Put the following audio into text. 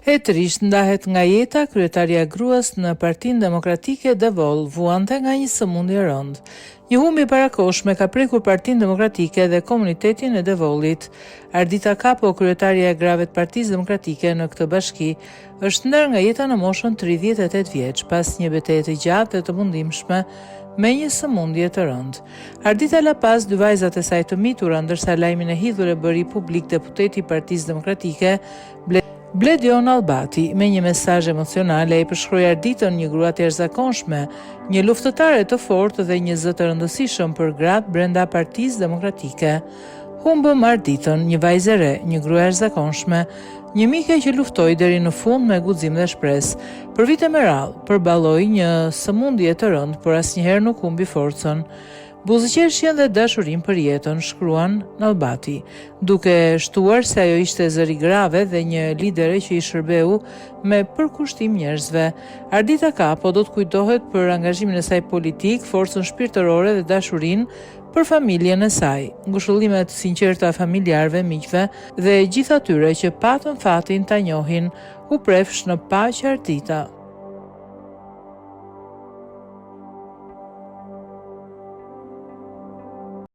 Hetërisht ndahet nga jeta kryetaria gruas në Partinë Demokratike Devol, vuante nga një sëmundje rënd. Një humbi parakoshme ka prekur Partinë Demokratike dhe komunitetin e Devolit. Ardita Kapo, kryetaria e grave të Partisë Demokratike në këtë bashki, është ndër nga jeta në moshën 38 vjeç pas një betejë të gjatë dhe të mundimshme me një sëmundje të rënd. Ardita la pas dy vajzat e saj të mitura, ndërsa lajmin e hidhur e bëri publik deputeti i Partisë Demokratike Bledion Albati. Me një mesazh emocional ai përshkroi Arditën një grua të jashtëzakonshme, një luftëtare të fortë dhe një zë të rëndësishëm për gratë brenda Partisë Demokratike. Humbëm Arditën, një vajzë e re, një grua e jashtëzakonshme, një mike që luftoi deri në fund me guxim dhe shpresë. Për vite me radhë përballoi një sëmundje të rëndë, por asnjëherë nuk humbi forcën. Buzëqeshjen dhe dashurinë për jetën, shkruan në Albati, duke shtuar se ajo ishte zëri grave dhe një lidere që i shërbeu me përkushtim njerëzve. Ardita Kapo do të kujtohet për angazhimin e saj politik, forcën shpirtërore dhe dashurinë për familjen e saj, ngushëllimet sinqerta familjarëve, miqve dhe gjithë atyre që patën fatin ta njohin, u prefsh në paqe Ardita.